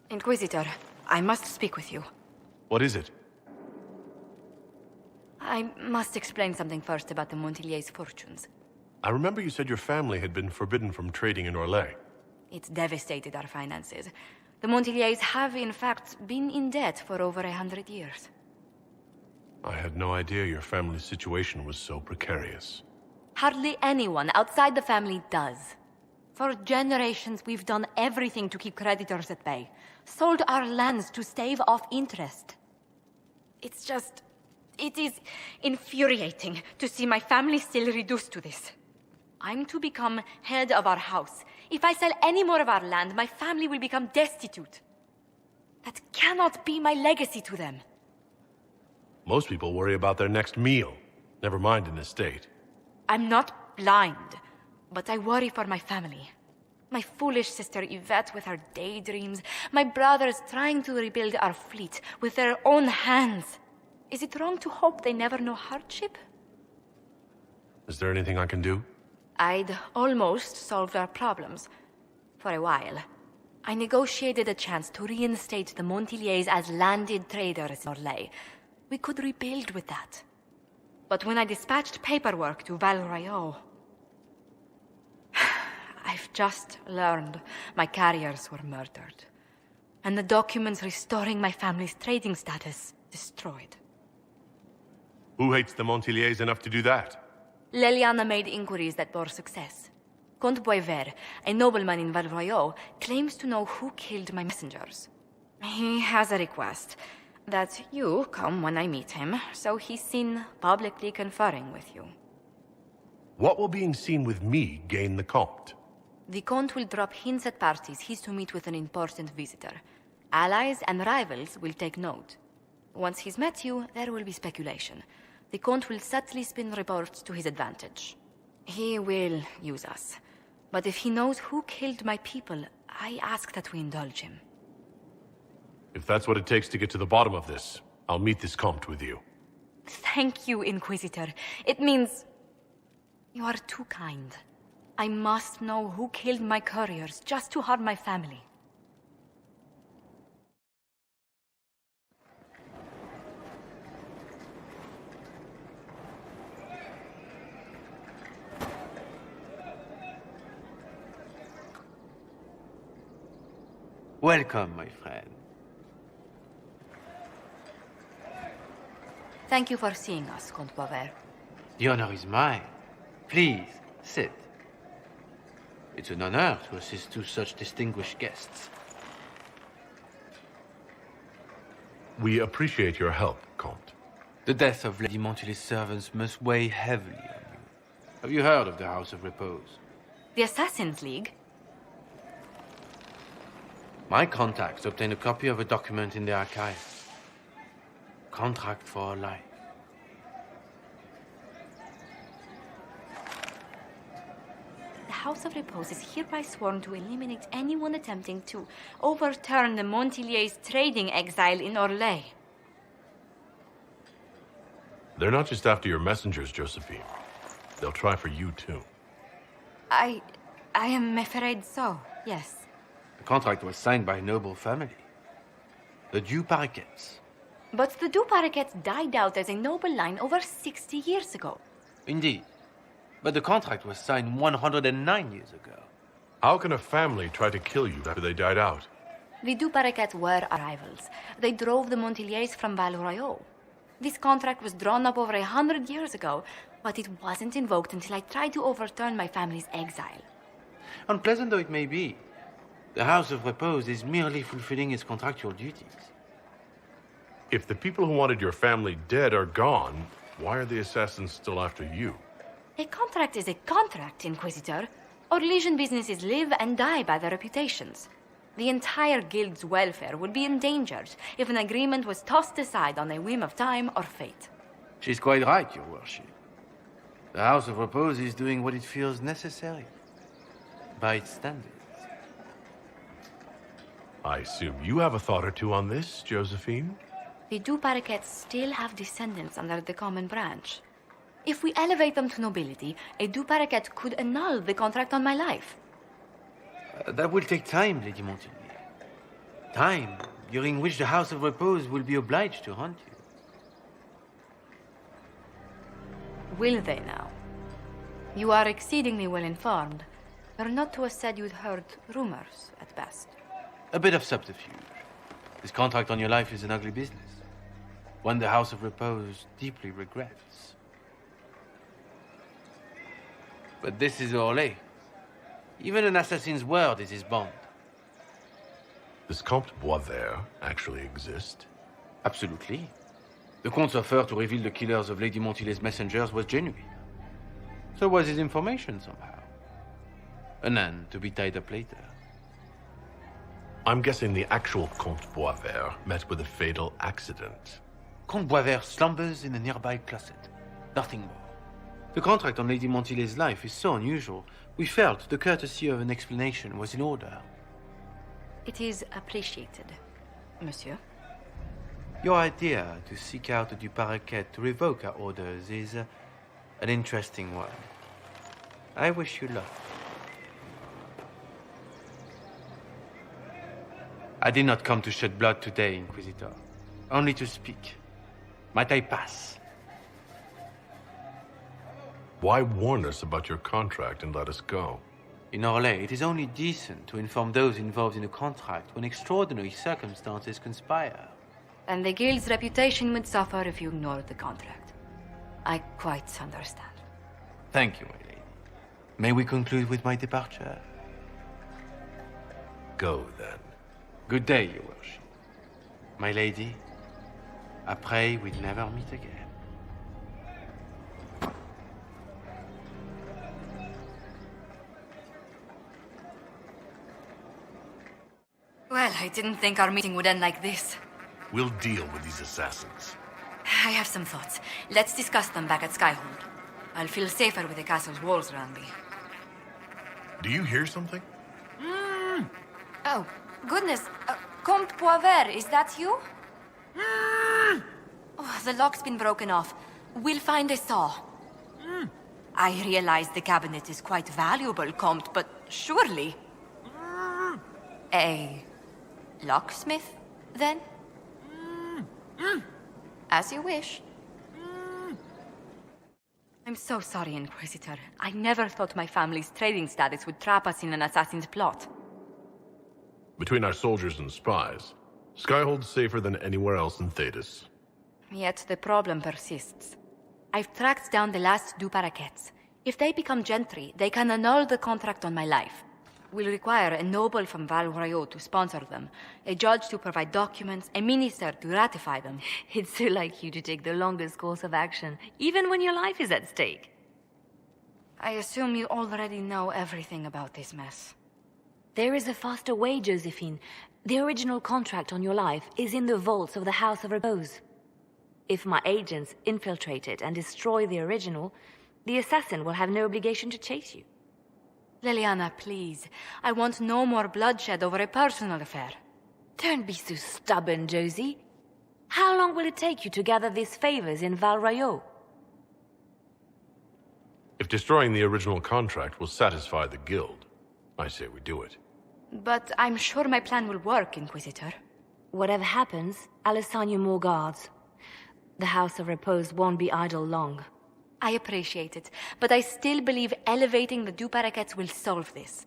Inquisitor, I must speak with you. What is it? I must explain something first about the Montelier's fortunes. I remember you said your family had been forbidden from trading in Orlais. It's devastated our finances. The Monteliers have, in fact, been in debt for over 100 years. I had no idea your family's situation was so precarious. Hardly anyone outside the family does. For generations, we've done everything to keep creditors at bay. Sold our lands to stave off interest. It is infuriating to see my family still reduced to this. I'm to become head of our house. If I sell any more of our land, my family will become destitute. That cannot be my legacy to them. Most people worry about their next meal, never mind an estate. I'm not blind, but I worry for my family. My foolish sister Yvette with her daydreams, my brothers trying to rebuild our fleet with their own hands. Is it wrong to hope they never know hardship? Is there anything I can do? I'd almost solved our problems. For a while. I negotiated a chance to reinstate the Monteliers as landed traders in Orlais. We could rebuild with that. But when I dispatched paperwork to Val Royeaux, I've just learned my carriers were murdered. And the documents restoring my family's trading status destroyed. Who hates the Monteliers enough to do that? Leliana made inquiries that bore success. Comte Boisvert, a nobleman in Val Royeaux, claims to know who killed my messengers. He has a request that you come when I meet him, so he's seen publicly conferring with you. What will being seen with me gain the Comte? The Comte will drop hints at parties he's to meet with an important visitor. Allies and rivals will take note. Once he's met you, there will be speculation. The Comte will subtly spin reports to his advantage. He will use us. But if he knows who killed my people, I ask that we indulge him. If that's what it takes to get to the bottom of this, I'll meet this Comte with you. Thank you, Inquisitor. It means... you are too kind. I must know who killed my couriers just to harm my family. Welcome, my friend. Thank you for seeing us, Comte Boisvert. The honor is mine. Please, sit. It's an honor to assist two such distinguished guests. We appreciate your help, Comte. The death of Lady Montelier's servants must weigh heavily on you. Have you heard of the House of Repose? The Assassin's League? My contacts obtained a copy of a document in the archive. Contract for life. The House of Repose is hereby sworn to eliminate anyone attempting to overturn the Monteliers' trading exile in Orlais. They're not just after your messengers, Josephine. They'll try for you, too. I am afraid so, yes. The contract was signed by a noble family. The Duparquets. But the Duparquets died out as a noble line over 60 years ago. Indeed. But the contract was signed 109 years ago. How can a family try to kill you after they died out? The Duparquets were our rivals. They drove the Monteliers from Val Royeaux. This contract was drawn up over 100 years ago, but it wasn't invoked until I tried to overturn my family's exile. Unpleasant though it may be, the House of Repose is merely fulfilling its contractual duties. If the people who wanted your family dead are gone, why are the assassins still after you? A contract is a contract, Inquisitor. Orlesian businesses live and die by their reputations. The entire guild's welfare would be endangered if an agreement was tossed aside on a whim of time or fate. She's quite right, Your Worship. The House of Repose is doing what it feels necessary, by its standards. I assume you have a thought or two on this, Josephine? The Duparquets still have descendants under the common branch. If we elevate them to nobility, a du Paraquet could annul the contract on my life. That will take time, Lady Montelier. Time during which the House of Repose will be obliged to hunt you. Will they now? You are exceedingly well informed. You're not to have said you'd heard rumors, at best. A bit of subterfuge. This contract on your life is an ugly business. One the House of Repose deeply regrets. But this is Orlais. Even an assassin's word is his bond. Does Comte Boisvert actually exist? Absolutely. The Comte's offer to reveal the killers of Lady Montelier's messengers was genuine. So was his information somehow. An end to be tied up later. I'm guessing the actual Comte Boisvert met with a fatal accident. Comte Boisvert slumbers in a nearby closet. Nothing more. The contract on Lady Montelier's life is so unusual, we felt the courtesy of an explanation was in order. It is appreciated, monsieur. Your idea to seek out the du Paraquet to revoke our orders is an interesting one. I wish you luck. I did not come to shed blood today, Inquisitor. Only to speak. Might I pass? Why warn us about your contract and let us go? In Orlais, it is only decent to inform those involved in a contract when extraordinary circumstances conspire. And the guild's reputation would suffer if you ignored the contract. I quite understand. Thank you, my lady. May we conclude with my departure? Go, then. Good day, your worship. My lady, I pray we'll never meet again. Well, I didn't think our meeting would end like this. We'll deal with these assassins. I have some thoughts. Let's discuss them back at Skyhold. I'll feel safer with the castle's walls around me. Do you hear something? Oh, goodness. Comte Boisvert, is that you? Oh, the lock's been broken off. We'll find a saw. I realize the cabinet is quite valuable, Comte, but surely... A locksmith, then? As you wish. I'm so sorry, Inquisitor. I never thought my family's trading status would trap us in an assassin's plot. Between our soldiers and spies, Skyhold's safer than anywhere else in Thedas. Yet the problem persists. I've tracked down the last du Paraquets. If they become gentry, they can annul the contract on my life. We'll require a noble from Val Royaux to sponsor them, a judge to provide documents, a minister to ratify them. It's so like you to take the longest course of action, even when your life is at stake. I assume you already know everything about this mess. There is a faster way, Josephine. The original contract on your life is in the vaults of the House of Repose. If my agents infiltrate it and destroy the original, the assassin will have no obligation to chase you. Leliana, please. I want no more bloodshed over a personal affair. Don't be so stubborn, Josie. How long will it take you to gather these favors in Val Royaux? If destroying the original contract will satisfy the guild, I say we do it. But I'm sure my plan will work, Inquisitor. Whatever happens, I'll assign you more guards. The House of Repose won't be idle long. I appreciate it, but I still believe elevating the du Paraquets will solve this.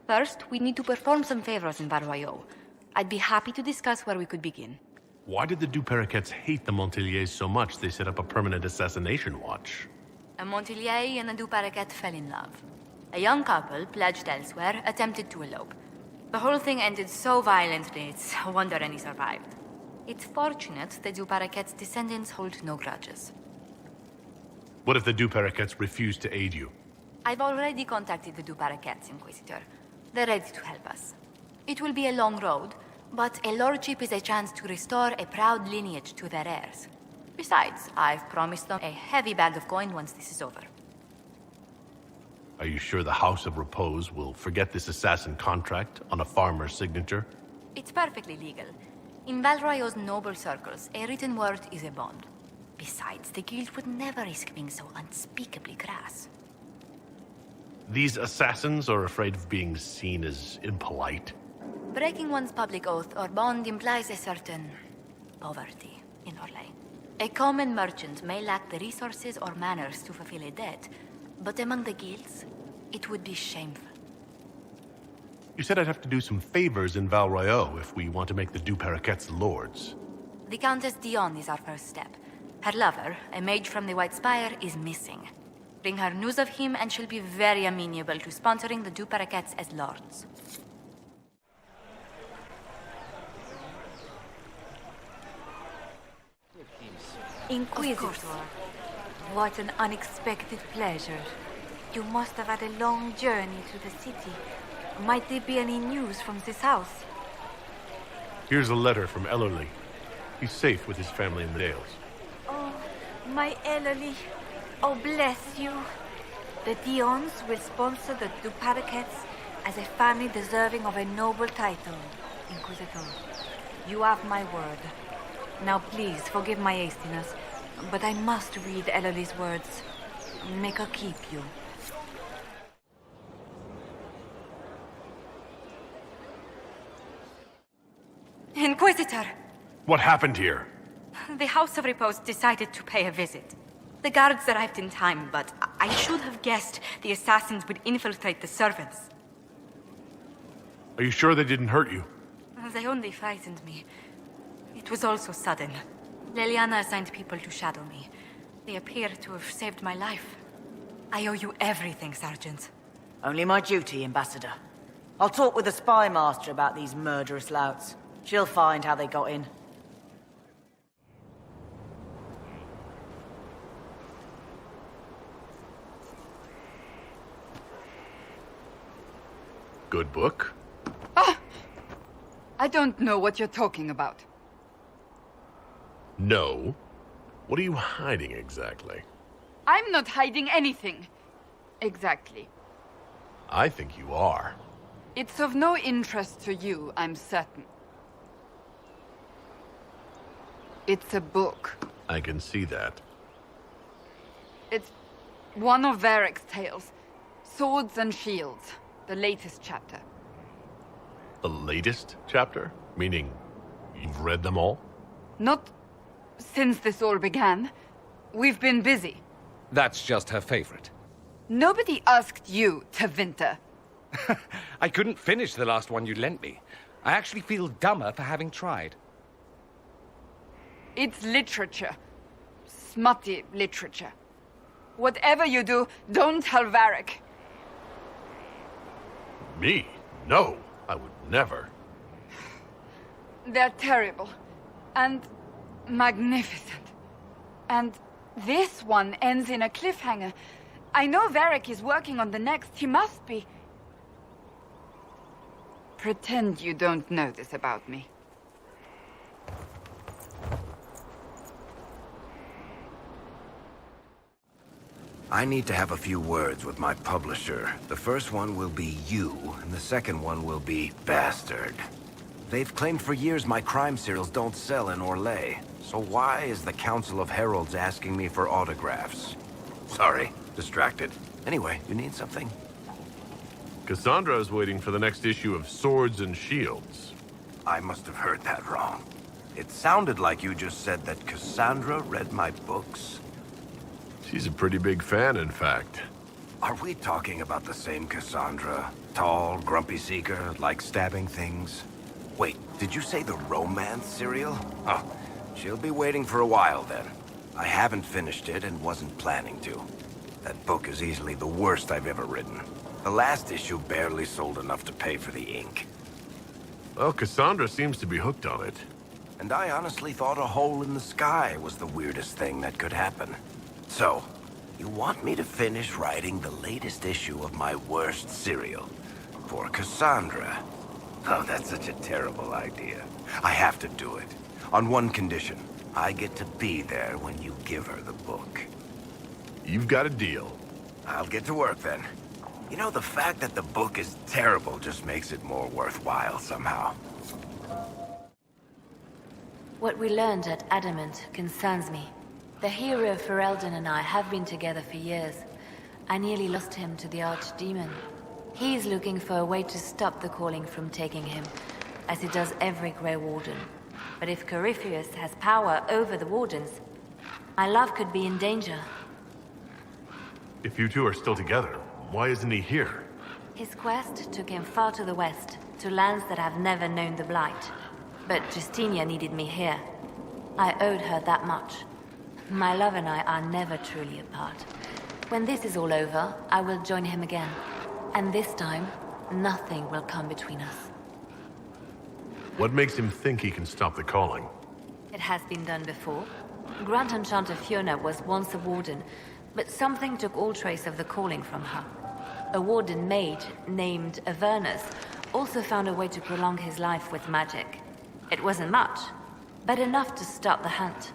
First, we need to perform some favors in Val Royaux. I'd be happy to discuss where we could begin. Why did the du Paraquets hate the Monteliers so much they set up a permanent assassination watch? A Montelier and a du Paraquet fell in love. A young couple, pledged elsewhere, attempted to elope. The whole thing ended so violently, it's a wonder any survived. It's fortunate the du Paraquets' descendants hold no grudges. What if the du Paraquets refuse to aid you? I've already contacted the du Paraquets, Inquisitor. They're ready to help us. It will be a long road, but a lordship is a chance to restore a proud lineage to their heirs. Besides, I've promised them a heavy bag of coin once this is over. Are you sure the House of Repose will forget this assassin contract on a farmer's signature? It's perfectly legal. In Val Royaux's noble circles, a written word is a bond. Besides, the guild would never risk being so unspeakably crass. These assassins are afraid of being seen as impolite. Breaking one's public oath or bond implies a certain poverty in Orlais. A common merchant may lack the resources or manners to fulfill a debt, but among the guilds, it would be shameful. You said I'd have to do some favors in Val Royeaux if we want to make the Du Paraquets lords. The Countess Dion is our first step. Her lover, a mage from the White Spire, is missing. Bring her news of him and she'll be very amenable to sponsoring the Du Paraquets as lords. Inquisitor, what an unexpected pleasure. You must have had a long journey to the city. Might there be any news from this house? Here's a letter from Ellerly. He's safe with his family in the Dales. Oh, my Ellerly. Oh, bless you. The Dions will sponsor the Du Paraquets as a family deserving of a noble title, Inquisitor. You have my word. Now please, forgive my hastiness, but I must read Ellerly's words. Make her keep you. Inquisitor! What happened here? The House of Repose decided to pay a visit. The guards arrived in time, but I should have guessed the assassins would infiltrate the servants. Are you sure they didn't hurt you? They only frightened me. It was all so sudden. Leliana assigned people to shadow me. They appear to have saved my life. I owe you everything, Sergeant. Only my duty, Ambassador. I'll talk with the spy master about these murderous louts. She'll find how they got in. Good book? I don't know what you're talking about. No. What are you hiding exactly? I'm not hiding anything. Exactly. I think you are. It's of no interest to you, I'm certain. It's a book. I can see that. It's one of Varric's tales. Swords and Shields. The latest chapter. The latest chapter? Meaning, you've read them all? Not since this all began. We've been busy. That's just her favorite. Nobody asked you to winter. I couldn't finish the last one you lent me. I actually feel dumber for having tried. It's literature. Smutty literature. Whatever you do, don't tell Varric. Me? No, I would never. They're terrible. And magnificent. And this one ends in a cliffhanger. I know Varric is working on the next. He must be. Pretend you don't know this about me. I need to have a few words with my publisher. The first one will be you, and the second one will be Bastard. They've claimed for years my crime serials don't sell in Orlais. So why is the Council of Heralds asking me for autographs? Sorry, distracted. Anyway, you need something? Cassandra is waiting for the next issue of Swords and Shields. I must have heard that wrong. It sounded like you just said that Cassandra read my books. She's a pretty big fan, in fact. Are we talking about the same Cassandra? Tall, grumpy seeker, like stabbing things? Wait, did you say the romance serial? Oh, she'll be waiting for a while then. I haven't finished it and wasn't planning to. That book is easily the worst I've ever written. The last issue barely sold enough to pay for the ink. Well, Cassandra seems to be hooked on it. And I honestly thought a hole in the sky was the weirdest thing that could happen. So, you want me to finish writing the latest issue of my worst serial for Cassandra? Oh, that's such a terrible idea. I have to do it. On one condition. I get to be there when you give her the book. You've got a deal. I'll get to work then. You know, the fact that the book is terrible just makes it more worthwhile somehow. What we learned at Adamant concerns me. The hero Ferelden and I have been together for years. I nearly lost him to the Archdemon. He's looking for a way to stop the calling from taking him, as it does every Grey Warden. But if Corypheus has power over the Wardens, my love could be in danger. If you two are still together, why isn't he here? His quest took him far to the west, to lands that have never known the Blight. But Justinia needed me here. I owed her that much. My love and I are never truly apart. When this is all over, I will join him again. And this time, nothing will come between us. What makes him think he can stop the calling? It has been done before. Grand Enchanter Fiona was once a warden, but something took all trace of the calling from her. A warden maid named Avernus also found a way to prolong his life with magic. It wasn't much, but enough to stop the hunt.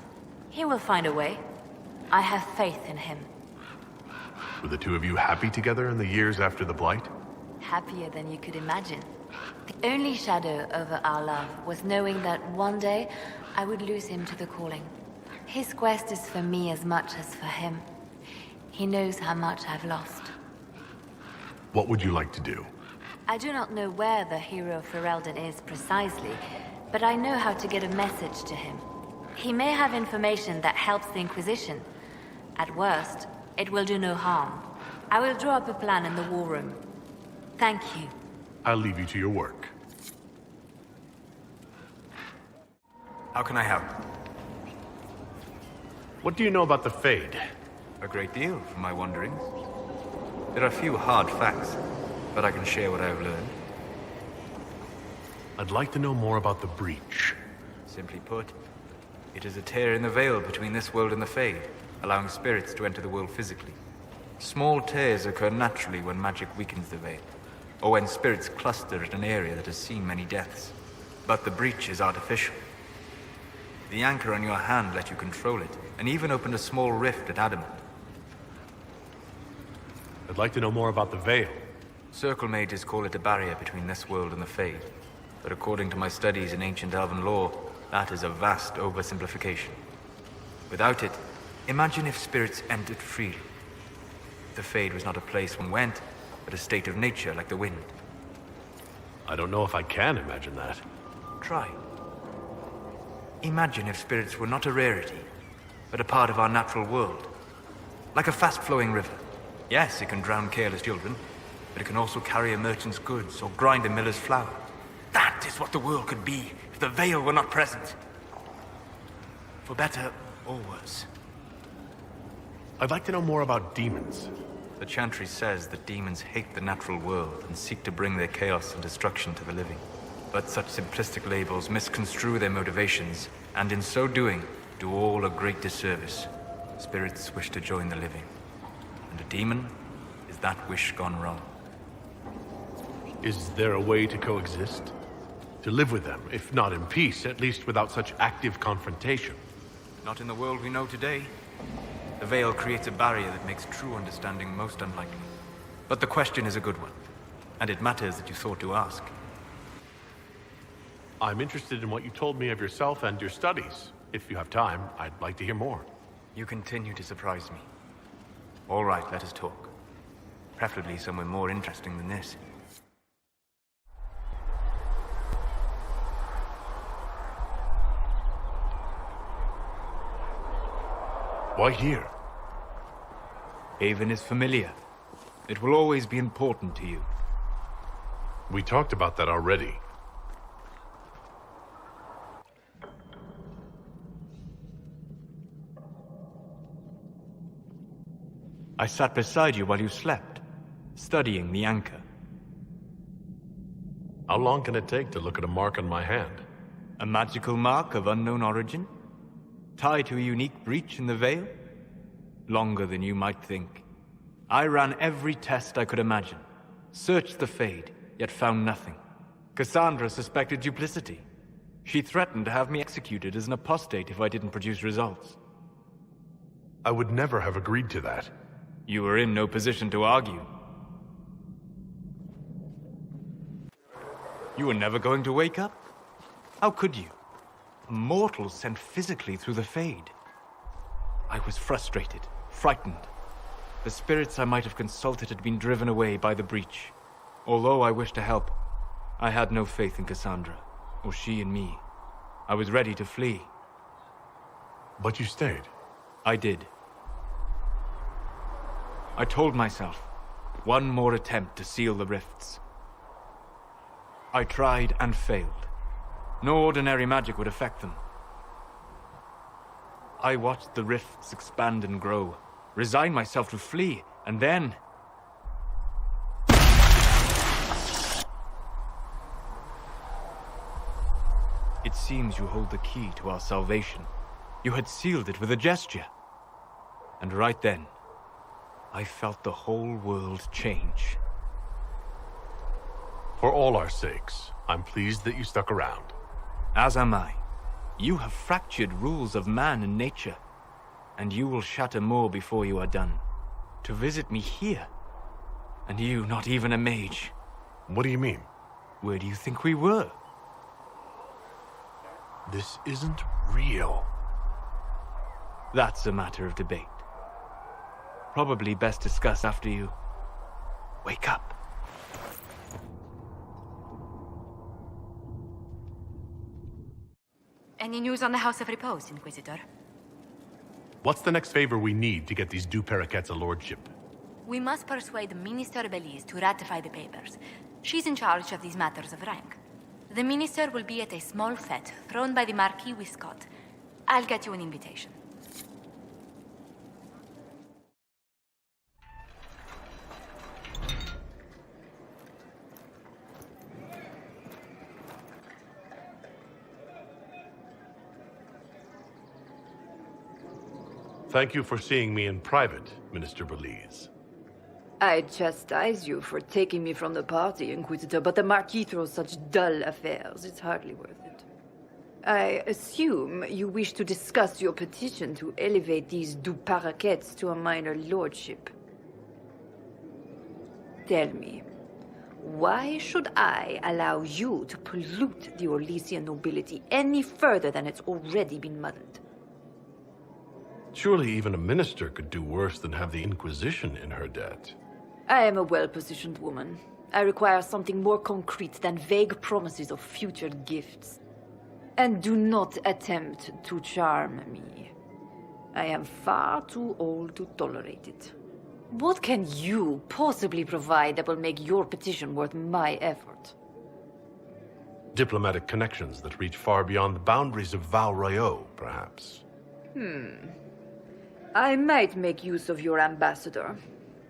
He will find a way. I have faith in him. Were the two of you happy together in the years after the Blight? Happier than you could imagine. The only shadow over our love was knowing that one day I would lose him to the calling. His quest is for me as much as for him. He knows how much I've lost. What would you like to do? I do not know where the hero Ferelden is precisely, but I know how to get a message to him. He may have information that helps the Inquisition. At worst, it will do no harm. I will draw up a plan in the war room. Thank you. I'll leave you to your work. How can I help? What do you know about the Fade? A great deal, from my wanderings. There are few hard facts, but I can share what I have learned. I'd like to know more about the Breach. Simply put, it is a tear in the veil between this world and the Fade, allowing spirits to enter the world physically. Small tears occur naturally when magic weakens the veil, or when spirits cluster at an area that has seen many deaths. But the breach is artificial. The anchor on your hand let you control it, and even opened a small rift at Adamant. I'd like to know more about the Veil. Circle mages call it a barrier between this world and the Fade. But according to my studies in ancient elven lore, that is a vast oversimplification. Without it, imagine if spirits entered freely. The Fade was not a place one went, but a state of nature like the wind. I don't know if I can imagine that. Try. Imagine if spirits were not a rarity, but a part of our natural world. Like a fast-flowing river. Yes, it can drown careless children, but it can also carry a merchant's goods or grind a miller's flour. That is what the world could be if the Veil were not present. For better or worse. I'd like to know more about demons. The Chantry says that demons hate the natural world and seek to bring their chaos and destruction to the living. But such simplistic labels misconstrue their motivations, and in so doing, do all a great disservice. Spirits wish to join the living. And a demon is that wish gone wrong. Is there a way to coexist? To live with them, if not in peace, at least without such active confrontation? Not in the world we know today. The Veil creates a barrier that makes true understanding most unlikely. But the question is a good one, and it matters that you thought to ask. I'm interested in what you told me of yourself and your studies. If you have time, I'd like to hear more. You continue to surprise me. All right, let us talk. Preferably somewhere more interesting than this. Why here? Haven is familiar. It will always be important to you. We talked about that already. I sat beside you while you slept, studying the anchor. How long can it take to look at a mark on my hand? A magical mark of unknown origin? Tied to a unique breach in the Veil? Longer than you might think. I ran every test I could imagine. Searched the Fade, yet found nothing. Cassandra suspected duplicity. She threatened to have me executed as an apostate if I didn't produce results. I would never have agreed to that. You were in no position to argue. You were never going to wake up? How could you? A mortal sent physically through the Fade. I was frustrated, frightened. The spirits I might have consulted had been driven away by the breach. Although I wished to help, I had no faith in Cassandra, or she in me. I was ready to flee. But you stayed. I did. I told myself, one more attempt to seal the rifts. I tried and failed. No ordinary magic would affect them. I watched the rifts expand and grow, resigned myself to flee, and then... It seems you hold the key to our salvation. You had sealed it with a gesture. And right then, I felt the whole world change. For all our sakes, I'm pleased that you stuck around. As am I. You have fractured rules of man and nature, and you will shatter more before you are done. To visit me here, and you not even a mage. What do you mean? Where do you think we were? This isn't real. That's a matter of debate. Probably best discussed after you wake up. Any news on the House of Repose, Inquisitor? What's the next favor we need to get these deux paraquets a lordship? We must persuade Minister Belize to ratify the papers. She's in charge of these matters of rank. The minister will be at a small fete thrown by the Marquis Wiscott. I'll get you an invitation. Thank you for seeing me in private, Minister Belize. I chastise you for taking me from the party, Inquisitor, but the Marquis throws such dull affairs. It's hardly worth it. I assume you wish to discuss your petition to elevate these deux paraquets to a minor lordship. Tell me, why should I allow you to pollute the Orlesian nobility any further than it's already been muddled? Surely even a minister could do worse than have the Inquisition in her debt. I am a well-positioned woman. I require something more concrete than vague promises of future gifts. And do not attempt to charm me. I am far too old to tolerate it. What can you possibly provide that will make your petition worth my effort? Diplomatic connections that reach far beyond the boundaries of Val Royeaux, perhaps. I might make use of your ambassador.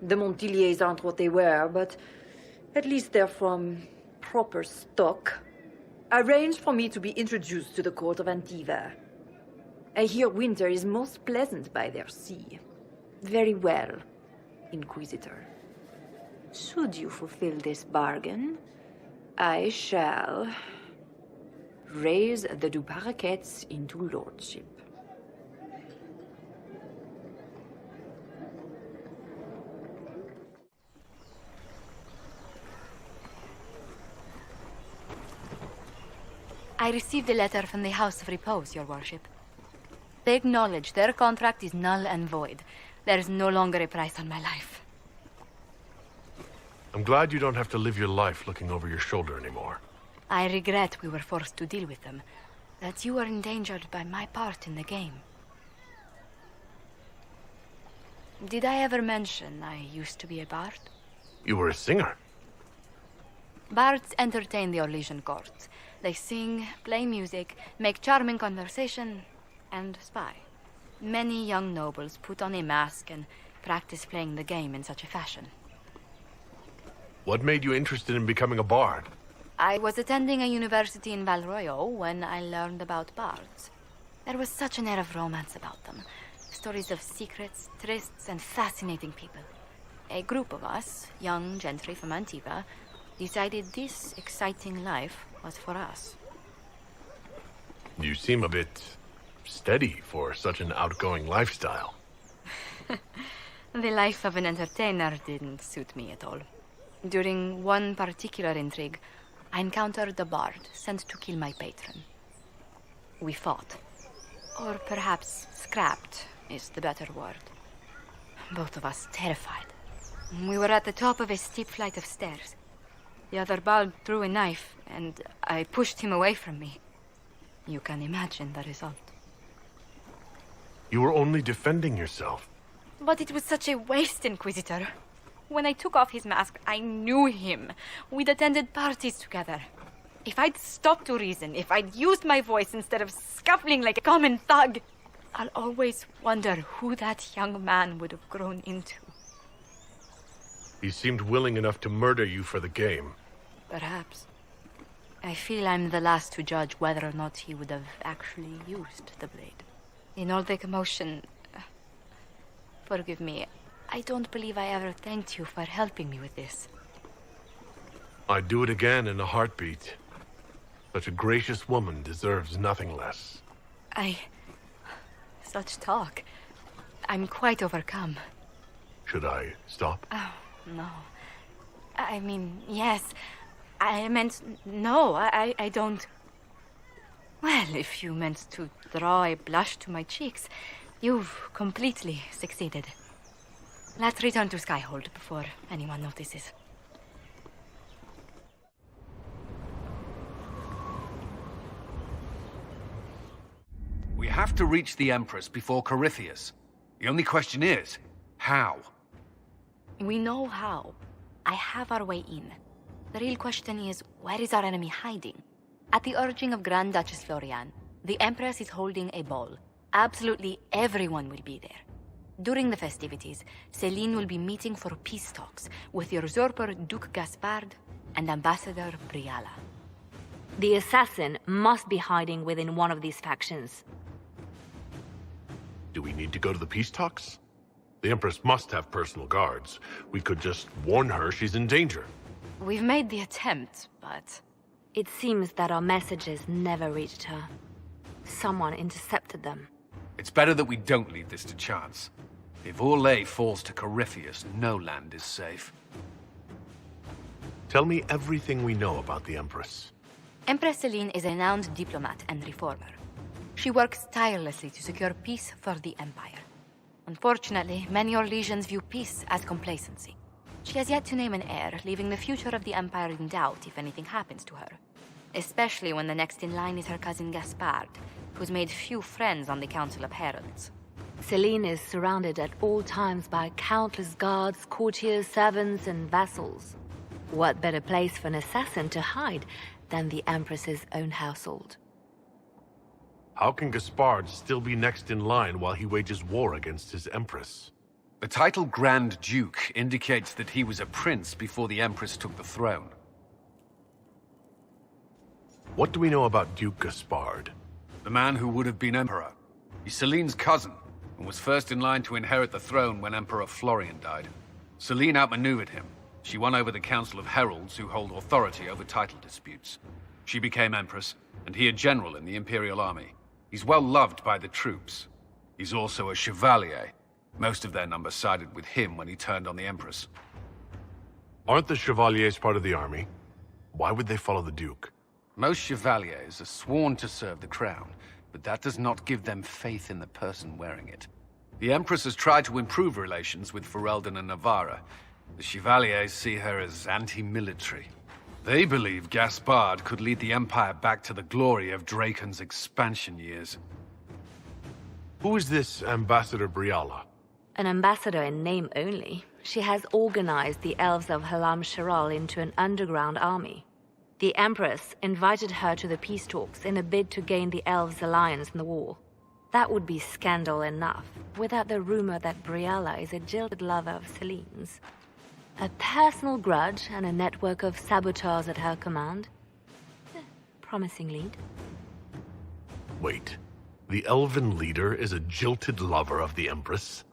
The Monteliers aren't what they were, but at least they're from proper stock. Arrange for me to be introduced to the court of Antiva. I hear winter is most pleasant by their sea. Very well, Inquisitor. Should you fulfill this bargain, I shall raise the deux paraquets into lordship. I received a letter from the House of Repose, Your Worship. They acknowledge their contract is null and void. There is no longer a price on my life. I'm glad you don't have to live your life looking over your shoulder anymore. I regret we were forced to deal with them, that you were endangered by my part in the game. Did I ever mention I used to be a bard? You were a singer. Bards entertain the Orlesian court. They sing, play music, make charming conversation, and spy. Many young nobles put on a mask and practice playing the game in such a fashion. What made you interested in becoming a bard? I was attending a university in Val Royeaux when I learned about bards. There was such an air of romance about them. Stories of secrets, trysts, and fascinating people. A group of us, young gentry from Antiva, decided this exciting life was for us. You seem a bit steady for such an outgoing lifestyle. The life of an entertainer didn't suit me at all. During one particular intrigue, I encountered a bard sent to kill my patron. We fought. Or perhaps scrapped is the better word. Both of us terrified. We were at the top of a steep flight of stairs. The other Bald threw a knife, and I pushed him away from me. You can imagine the result. You were only defending yourself. But it was such a waste, Inquisitor. When I took off his mask, I knew him. We'd attended parties together. If I'd stopped to reason, if I'd used my voice instead of scuffling like a common thug, I'll always wonder who that young man would have grown into. He seemed willing enough to murder you for the game. Perhaps. I feel I'm the last to judge whether or not he would have actually used the blade. In all the commotion... forgive me, I don't believe I ever thanked you for helping me with this. I'd do it again in a heartbeat. Such a gracious woman deserves nothing less. Such talk. I'm quite overcome. Should I stop? Oh, no. I mean, yes. I meant no, I don't... Well, if you meant to draw a blush to my cheeks, you've completely succeeded. Let's return to Skyhold before anyone notices. We have to reach the Empress before Corypheus. The only question is, how? We know how. I have our way in. The real question is, where is our enemy hiding? At the urging of Grand Duchess Florian, the Empress is holding a ball. Absolutely everyone will be there. During the festivities, Celine will be meeting for peace talks with the usurper Duke Gaspard and Ambassador Briala. The assassin must be hiding within one of these factions. Do we need to go to the peace talks? The Empress must have personal guards. We could just warn her she's in danger. We've made the attempt, but... It seems that our messages never reached her. Someone intercepted them. It's better that we don't leave this to chance. If Orlais falls to Corypheus, no land is safe. Tell me everything we know about the Empress. Empress Celine is a renowned diplomat and reformer. She works tirelessly to secure peace for the Empire. Unfortunately, many Orlesians view peace as complacency. She has yet to name an heir, leaving the future of the Empire in doubt if anything happens to her. Especially when the next in line is her cousin Gaspard, who's made few friends on the Council of Heralds. Celine is surrounded at all times by countless guards, courtiers, servants, and vassals. What better place for an assassin to hide than the Empress's own household? How can Gaspard still be next in line while he wages war against his Empress? The title Grand Duke indicates that he was a prince before the Empress took the throne. What do we know about Duke Gaspard? The man who would have been Emperor. He's Celine's cousin, and was first in line to inherit the throne when Emperor Florian died. Celine outmaneuvered him. She won over the Council of Heralds, who hold authority over title disputes. She became Empress, and he a general in the Imperial Army. He's well loved by the troops. He's also a chevalier. Most of their number sided with him when he turned on the Empress. Aren't the chevaliers part of the army? Why would they follow the Duke? Most chevaliers are sworn to serve the crown, but that does not give them faith in the person wearing it. The Empress has tried to improve relations with Ferelden and Navarra. The chevaliers see her as anti-military. They believe Gaspard could lead the Empire back to the glory of Draken's expansion years. Who is this Ambassador Briala? An ambassador in name only. She has organized the elves of Halam Sharal into an underground army. The Empress invited her to the peace talks in a bid to gain the elves' alliance in the war. That would be scandal enough, without the rumor that Briala is a jilted lover of Celine's. A personal grudge and a network of saboteurs at her command. Promising lead. Wait, the elven leader is a jilted lover of the Empress?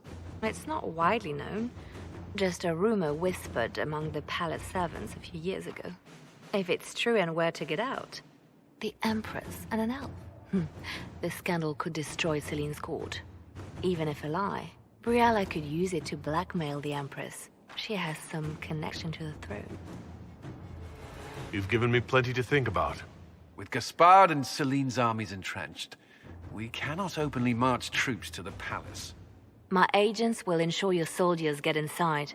It's not widely known. Just a rumor whispered among the palace servants a few years ago. If it's true and were to get out, the Empress and an elf. The scandal could destroy Celine's court. Even if a lie, Briala could use it to blackmail the Empress. She has some connection to the throne. You've given me plenty to think about. With Gaspard and Celine's armies entrenched, we cannot openly march troops to the palace. My agents will ensure your soldiers get inside.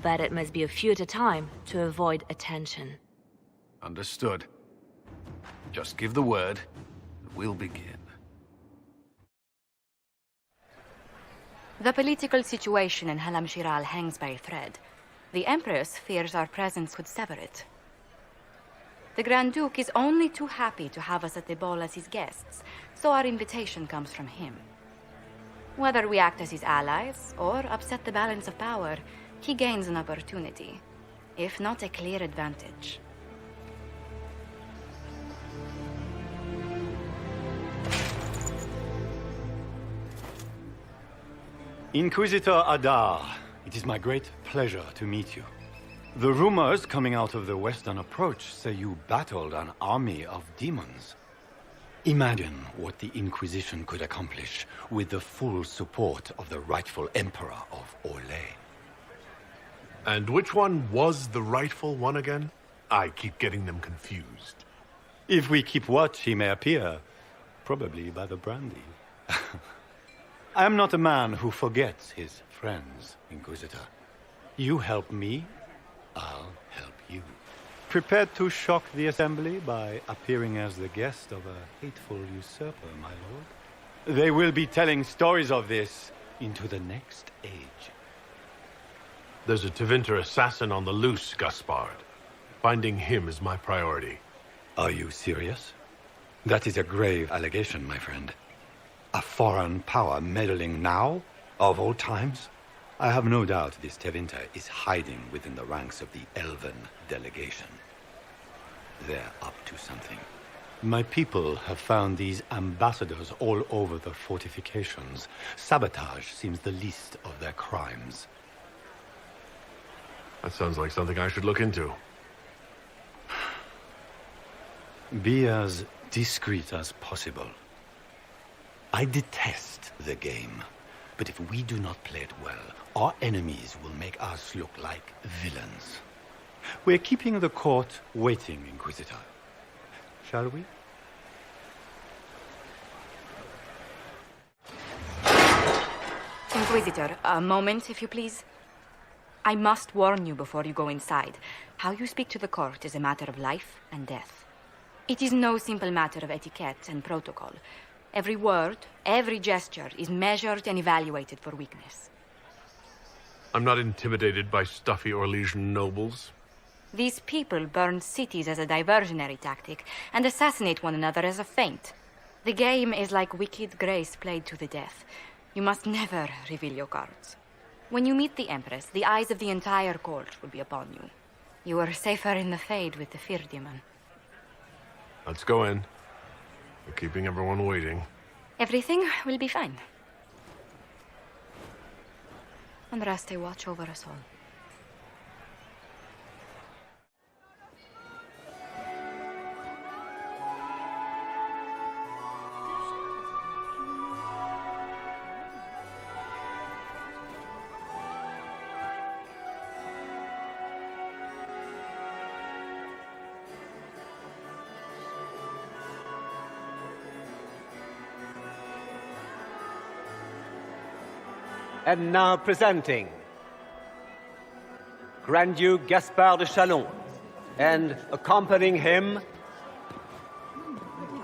But it must be a few at a time to avoid attention. Understood. Just give the word, and we'll begin. The political situation in Halam Shiral hangs by a thread. The Empress fears our presence would sever it. The Grand Duke is only too happy to have us at the ball as his guests, so our invitation comes from him. Whether we act as his allies or upset the balance of power, he gains an opportunity, if not a clear advantage. Inquisitor Adar, it is my great pleasure to meet you. The rumors coming out of the Western Approach say you battled an army of demons. Imagine what the Inquisition could accomplish with the full support of the rightful Emperor of Orlais. And which one was the rightful one again? I keep getting them confused. If we keep watch, he may appear. Probably by the brandy. I am not a man who forgets his friends, Inquisitor. You help me, I'll help you. Prepared to shock the Assembly by appearing as the guest of a hateful usurper, my lord? They will be telling stories of this into the next age. There's a Tevinter assassin on the loose, Gaspard. Finding him is my priority. Are you serious? That is a grave allegation, my friend. A foreign power meddling now, of all times? I have no doubt this Tevinter is hiding within the ranks of the Elven delegation. They're up to something. My people have found these ambassadors all over the fortifications. Sabotage seems the least of their crimes. That sounds like something I should look into. Be as discreet as possible. I detest the game, but if we do not play it well, our enemies will make us look like villains. We're keeping the court waiting, Inquisitor. Shall we? Inquisitor, a moment, if you please. I must warn you before you go inside. How you speak to the court is a matter of life and death. It is no simple matter of etiquette and protocol. Every word, every gesture is measured and evaluated for weakness. I'm not intimidated by stuffy Orlesian nobles. These people burn cities as a diversionary tactic and assassinate one another as a feint. The game is like wicked grace played to the death. You must never reveal your cards. When you meet the Empress, the eyes of the entire court will be upon you. You are safer in the Fade with the Fear Demon. Let's go in. We're keeping everyone waiting. Everything will be fine. And Raste watch over us all. And now presenting Grand Duke Gaspard de Chalon, and accompanying him,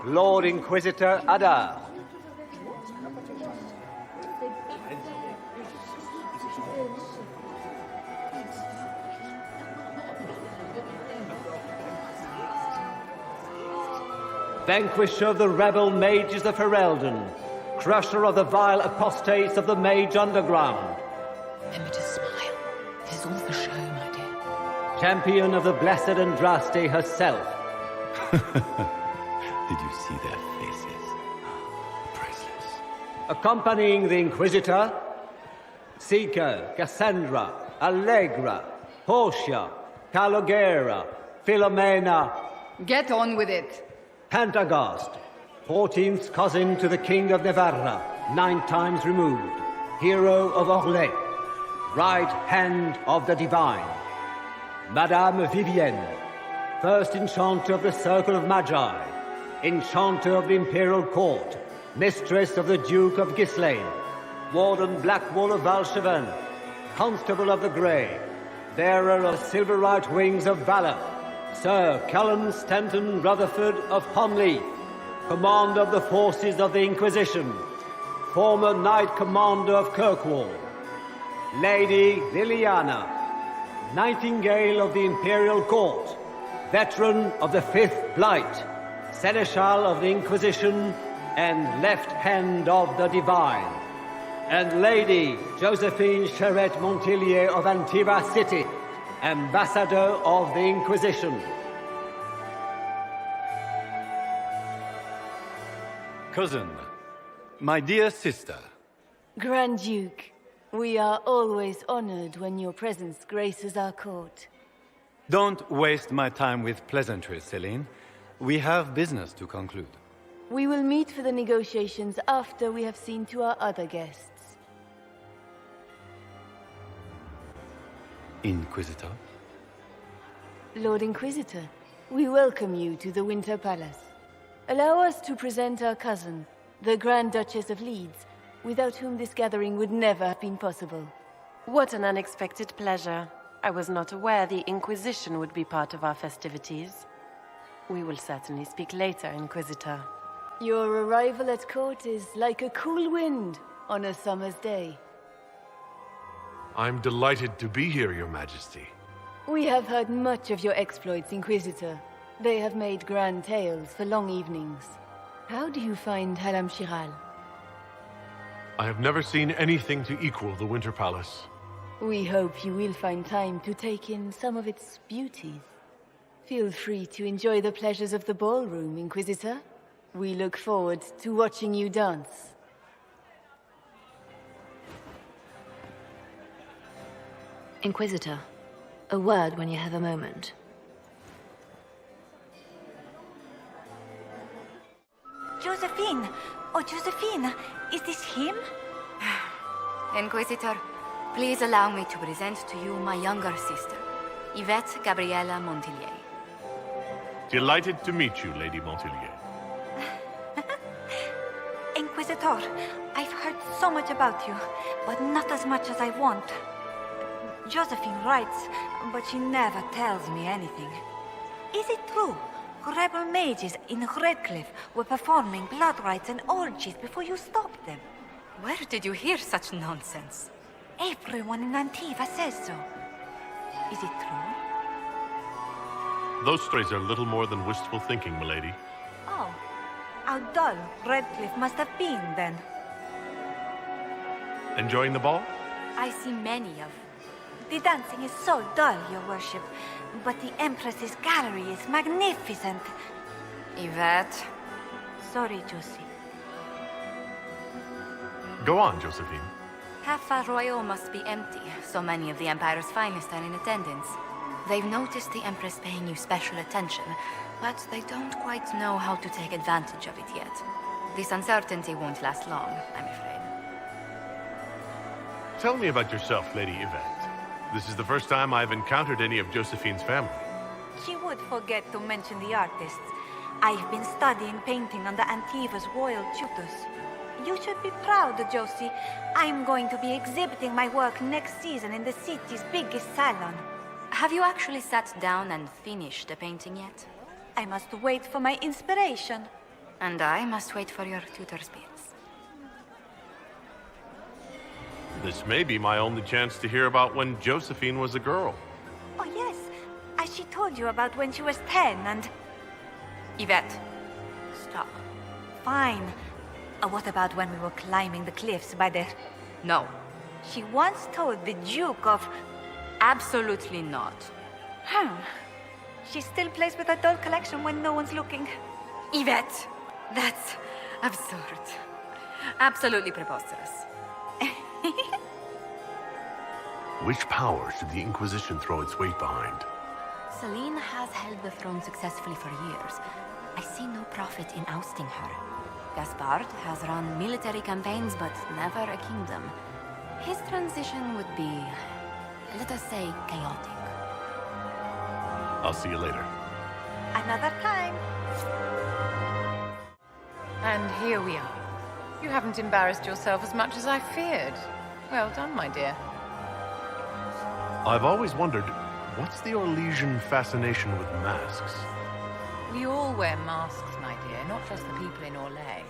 Lord Inquisitor Adar. Vanquisher of the rebel mages of Ferelden, crusher of the vile apostates of the Mage Underground. Remember to smile. This is all for show, my dear. Champion of the blessed Andraste herself. Did you see their faces? Priceless. Accompanying the Inquisitor, Seeker, Cassandra, Allegra, Portia, Calogera, Philomena. Get on with it. Pantagast, 14th cousin to the King of Navarra, 9 times removed, hero of Orlais, right hand of the Divine. Madame Vivienne, first enchanter of the Circle of Magi, enchanter of the Imperial Court, mistress of the Duke of Ghislaine, Warden Blackwall of Valcheven, Constable of the Grey, bearer of silver right wings of valor, Sir Callum Stanton Rutherford of Honley, Commander of the forces of the Inquisition, former Knight Commander of Kirkwall, Lady Liliana, Nightingale of the Imperial Court, veteran of the Fifth Blight, Seneschal of the Inquisition, and Left Hand of the Divine, and Lady Josephine Charette Montelier of Antiva City, Ambassador of the Inquisition. Cousin, my dear sister. Grand Duke, we are always honored when your presence graces our court. Don't waste my time with pleasantries, Celine. We have business to conclude. We will meet for the negotiations after we have seen to our other guests. Inquisitor? Lord Inquisitor, we welcome you to the Winter Palace. Allow us to present our cousin, the Grand Duchess of Leeds, without whom this gathering would never have been possible. What an unexpected pleasure. I was not aware the Inquisition would be part of our festivities. We will certainly speak later, Inquisitor. Your arrival at court is like a cool wind on a summer's day. I'm delighted to be here, Your Majesty. We have heard much of your exploits, Inquisitor. They have made grand tales for long evenings. How do you find Haram Shiral? I have never seen anything to equal the Winter Palace. We hope you will find time to take in some of its beauties. Feel free to enjoy the pleasures of the ballroom, Inquisitor. We look forward to watching you dance. Inquisitor, a word when you have a moment. Josephine! Oh, Josephine! Is this him? Inquisitor, please allow me to present to you my younger sister, Yvette Gabriella Montelier. Delighted to meet you, Lady Montelier. Inquisitor, I've heard so much about you, but not as much as I want. Josephine writes, but she never tells me anything. Is it true? Rebel mages in Redcliffe were performing blood rites and orgies before you stopped them. Where did you hear such nonsense? Everyone in Antiva says so. Is it true? Those strays are little more than wistful thinking, milady. Oh, how dull Redcliffe must have been then. Enjoying the ball? I see many of. The dancing is so dull, Your Worship, but the Empress's gallery is magnificent. Yvette. Sorry, Josie. Go on, Josephine. Half Royal must be empty. So many of the Empire's finest are in attendance. They've noticed the Empress paying you special attention, but they don't quite know how to take advantage of it yet. This uncertainty won't last long, I'm afraid. Tell me about yourself, Lady Yvette. This is the first time I've encountered any of Josephine's family. She would forget to mention the artists. I've been studying painting under Antiva's royal tutors. You should be proud, Josie. I'm going to be exhibiting my work next season in the city's biggest salon. Have you actually sat down and finished the painting yet? I must wait for my inspiration. And I must wait for your tutor's bills. This may be my only chance to hear about when Josephine was a girl. Oh, yes. As she told you about when she was 10 and... Yvette, stop. Fine. What about when we were climbing the cliffs by the... No. She once told the Duke of... Absolutely not. She still plays with her doll collection when no one's looking. Yvette, that's absurd. Absolutely preposterous. Which power should the Inquisition throw its weight behind? Celine has held the throne successfully for years. I see no profit in ousting her. Gaspard has run military campaigns, but never a kingdom. His transition would be, let us say, chaotic. I'll see you later. Another time. And here we are. You haven't embarrassed yourself as much as I feared. Well done, my dear. I've always wondered, what's the Orlesian fascination with masks? We all wear masks, my dear, not just the people in Orlais.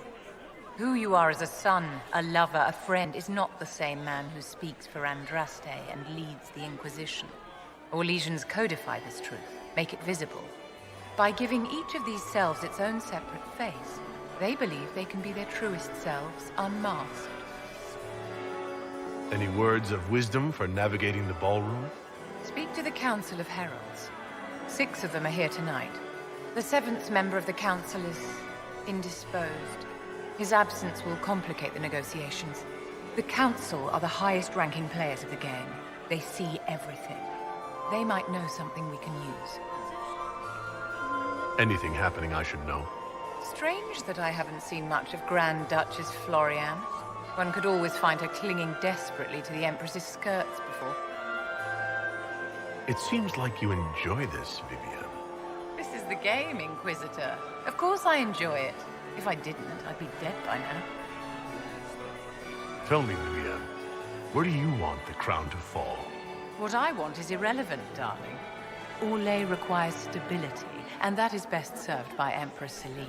Who you are as a son, a lover, a friend, is not the same man who speaks for Andraste and leads the Inquisition. Orlesians codify this truth, make it visible. By giving each of these selves its own separate face, they believe they can be their truest selves, unmasked. Any words of wisdom for navigating the ballroom? Speak to the Council of Heralds. 6 of them are here tonight. The 7th member of the Council is indisposed. His absence will complicate the negotiations. The Council are the highest-ranking players of the game. They see everything. They might know something we can use. Anything happening I should know? Strange that I haven't seen much of Grand Duchess Florian. One could always find her clinging desperately to the Empress's skirts before. It seems like you enjoy this, Vivian. This is the game, Inquisitor. Of course I enjoy it. If I didn't, I'd be dead by now. Tell me, Vivian, where do you want the crown to fall? What I want is irrelevant, darling. Orlais requires stability, and that is best served by Empress Celine.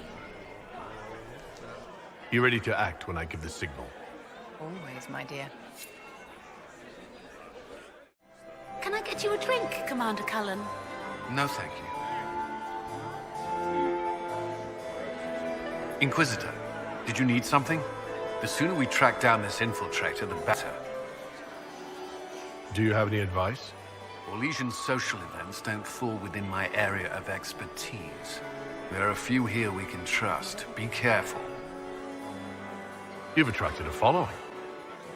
You ready to act when I give the signal? Always, my dear. Can I get you a drink, Commander Cullen? No, thank you. Inquisitor, did you need something? The sooner we track down this infiltrator, the better. Do you have any advice? Orlesian social events don't fall within my area of expertise. There are a few here we can trust. Be careful. You've attracted a following.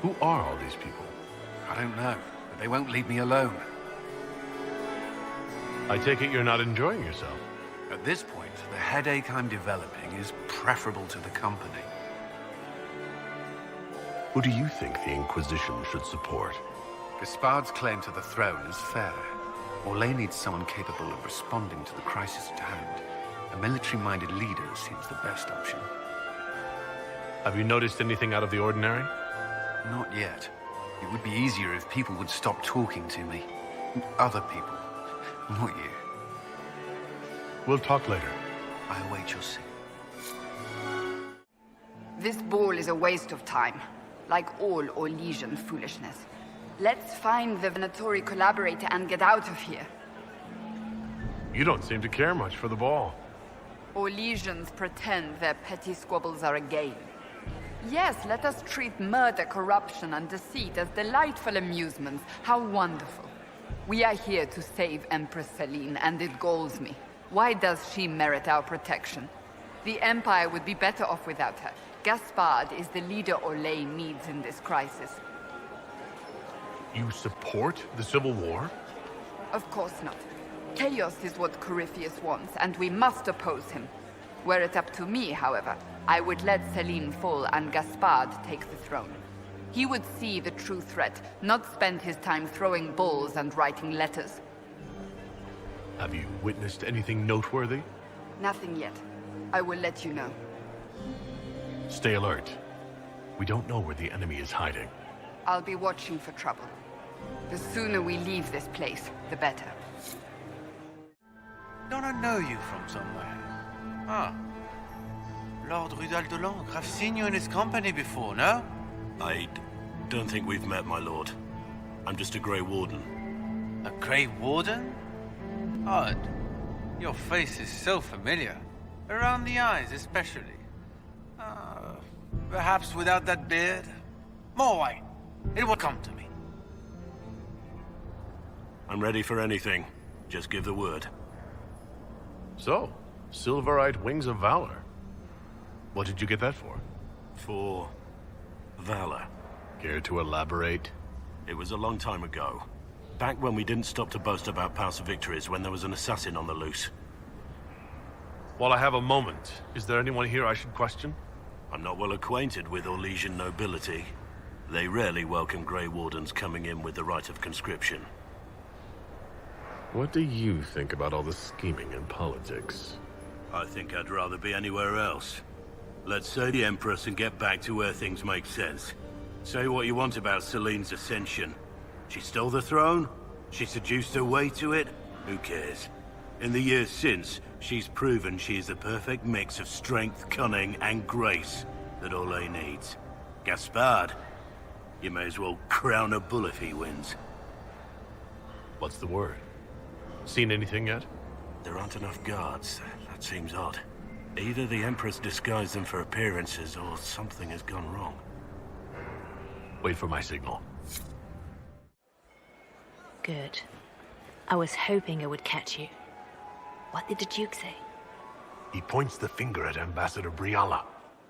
Who are all these people? I don't know, but they won't leave me alone. I take it you're not enjoying yourself. At this point, the headache I'm developing is preferable to the company. Who do you think the Inquisition should support? Gaspard's claim to the throne is fair. Orlais needs someone capable of responding to the crisis at hand. A military-minded leader seems the best option. Have you noticed anything out of the ordinary? Not yet. It would be easier if people would stop talking to me. Other people. Not you. We'll talk later. I await your signal. This ball is a waste of time, like all Orlesian foolishness. Let's find the Venatori collaborator and get out of here. You don't seem to care much for the ball. Orlesians pretend their petty squabbles are a game. Yes, let us treat murder, corruption, and deceit as delightful amusements. How wonderful. We are here to save Empress Celine, and it galls me. Why does she merit our protection? The Empire would be better off without her. Gaspard is the leader Orlais needs in this crisis. You support the Civil War? Of course not. Chaos is what Corypheus wants, and we must oppose him. Were it up to me, however, I would let Celine fall and Gaspard take the throne. He would see the true threat, not spend his time throwing balls and writing letters. Have you witnessed anything noteworthy? Nothing yet. I will let you know. Stay alert. We don't know where the enemy is hiding. I'll be watching for trouble. The sooner we leave this place, the better. Don't I know you from somewhere? Ah. Lord Rudal de Langres. I've seen you in his company before, no? I don't think we've met, my lord. I'm just a Grey Warden. A Grey Warden? Odd. Your face is so familiar. Around the eyes, especially. Perhaps without that beard? More wine. It will come to me. I'm ready for anything. Just give the word. So, Silverite Wings of Valor. What did you get that for? For valor. Care to elaborate? It was a long time ago. Back when we didn't stop to boast about past victories when there was an assassin on the loose. While I have a moment, is there anyone here I should question? I'm not well acquainted with Orlesian nobility. They rarely welcome Grey Wardens coming in with the right of conscription. What do you think about all the scheming in politics? I think I'd rather be anywhere else. Let's say the Empress and get back to where things make sense. Say what you want about Celine's ascension. She stole the throne? She seduced her way to it? Who cares? In the years since, she's proven she is the perfect mix of strength, cunning, and grace that Orlais needs. Gaspard, you may as well crown a bull if he wins. What's the word? Seen anything yet? There aren't enough guards. That seems odd. Either the Empress disguised them for appearances, or something has gone wrong. Wait for my signal. Good. I was hoping it would catch you. What did the Duke say? He points the finger at Ambassador Briala.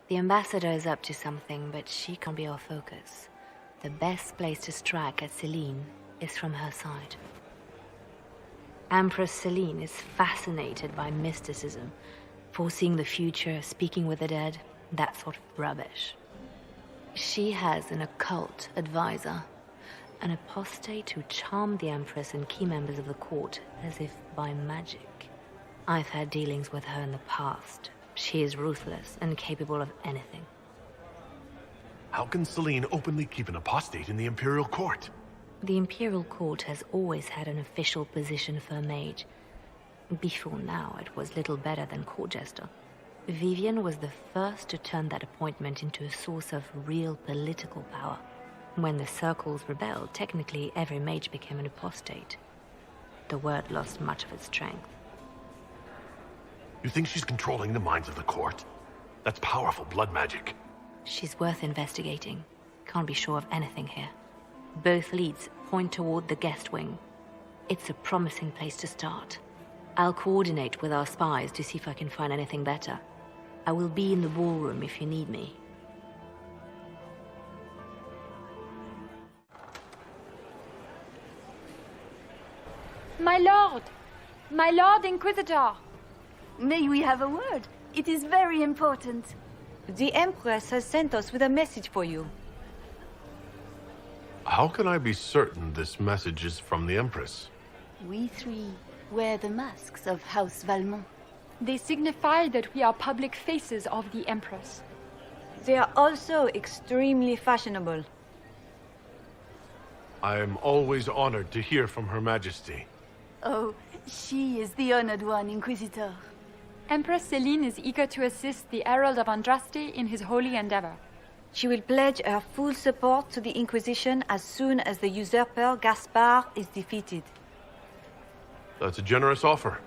The ambassador is up to something, but she can't be our focus. The best place to strike at Celine is from her side. Empress Celine is fascinated by mysticism, foreseeing the future, speaking with the dead, that sort of rubbish. She has an occult advisor, an apostate who charmed the Empress and key members of the court as if by magic. I've had dealings with her in the past. She is ruthless and capable of anything. How can Celine openly keep an apostate in the Imperial Court? The Imperial Court has always had an official position for a mage. Before now, it was little better than court jester. Vivian was the first to turn that appointment into a source of real political power. When the circles rebelled, technically every mage became an apostate. The word lost much of its strength. You think she's controlling the minds of the court? That's powerful blood magic. She's worth investigating. Can't be sure of anything here. Both leads point toward the guest wing. It's a promising place to start. I'll coordinate with our spies to see if I can find anything better. I will be in the ballroom if you need me. My lord! My lord Inquisitor! May we have a word? It is very important. The Empress has sent us with a message for you. How can I be certain this message is from the Empress? We three wear the masks of House Valmont. They signify that we are public faces of the Empress. They are also extremely fashionable. I am always honored to hear from Her Majesty. Oh, she is the honored one, Inquisitor. Empress Celine is eager to assist the Herald of Andraste in his holy endeavor. She will pledge her full support to the Inquisition as soon as the usurper Gaspard is defeated. That's a generous offer.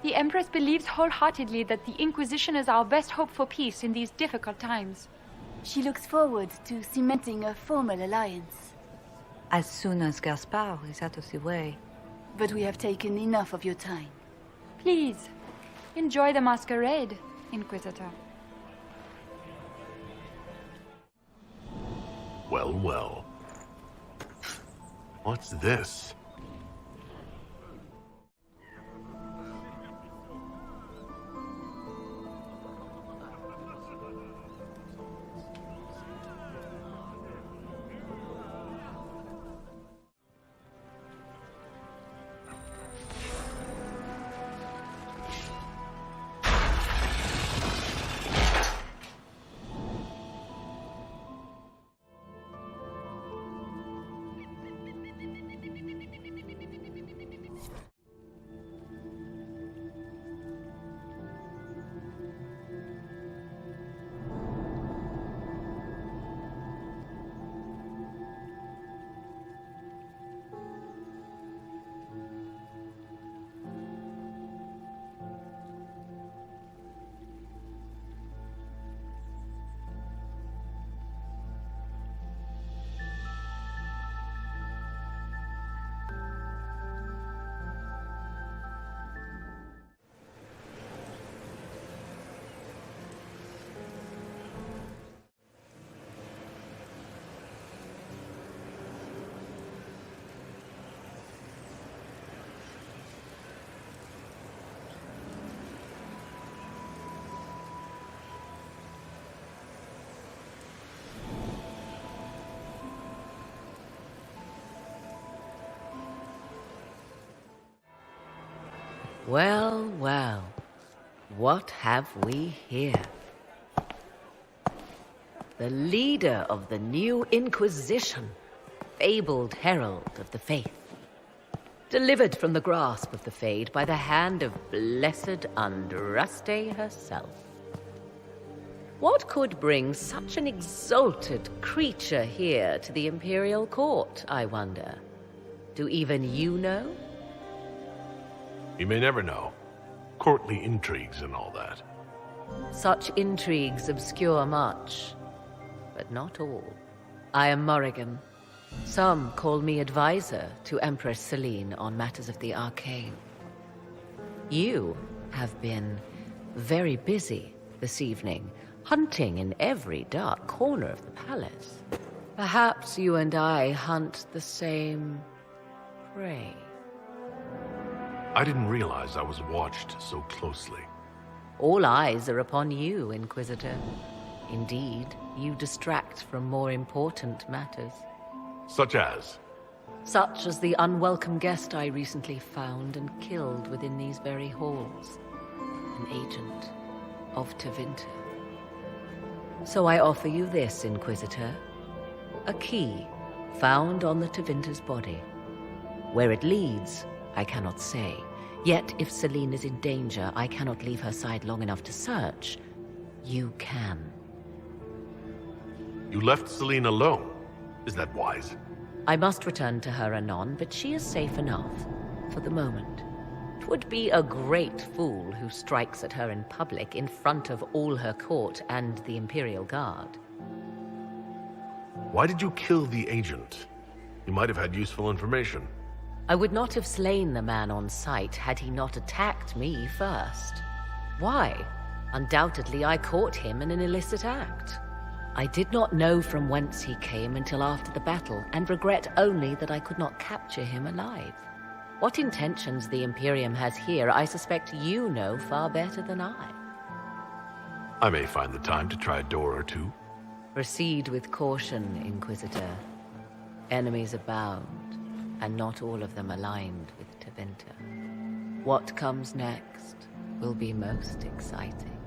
The Empress believes wholeheartedly that the Inquisition is our best hope for peace in these difficult times. She looks forward to cementing a formal alliance. As soon as Gaspard is out of the way. But we have taken enough of your time. Please, enjoy the masquerade, Inquisitor. Well, well. What's this? Well, well. What have we here? The leader of the new Inquisition, fabled herald of the faith. Delivered from the grasp of the Fade by the hand of blessed Andraste herself. What could bring such an exalted creature here to the Imperial Court, I wonder? Do even you know? You may never know. Courtly intrigues and all that. Such intrigues obscure much, but not all. I am Morrigan. Some call me advisor to Empress Celine on matters of the arcane. You have been very busy this evening, hunting in every dark corner of the palace. Perhaps you and I hunt the same prey. I didn't realize I was watched so closely. All eyes are upon you, Inquisitor. Indeed, you distract from more important matters. Such as? Such as the unwelcome guest I recently found and killed within these very halls. An agent of Tevinter. So I offer you this, Inquisitor. A key found on the Tevinter's body. Where it leads, I cannot say. Yet, if Celine is in danger, I cannot leave her side long enough to search. You can. You left Celine alone. Is that wise? I must return to her anon, but she is safe enough, for the moment. 'Twould be a great fool who strikes at her in public in front of all her court and the Imperial Guard. Why did you kill the agent? You might have had useful information. I would not have slain the man on sight had he not attacked me first. Why? Undoubtedly I caught him in an illicit act. I did not know from whence he came until after the battle, and regret only that I could not capture him alive. What intentions the Imperium has here, I suspect you know far better than I. I may find the time to try a door or two. Proceed with caution, Inquisitor. Enemies abound, and not all of them aligned with Tevinter. What comes next will be most exciting.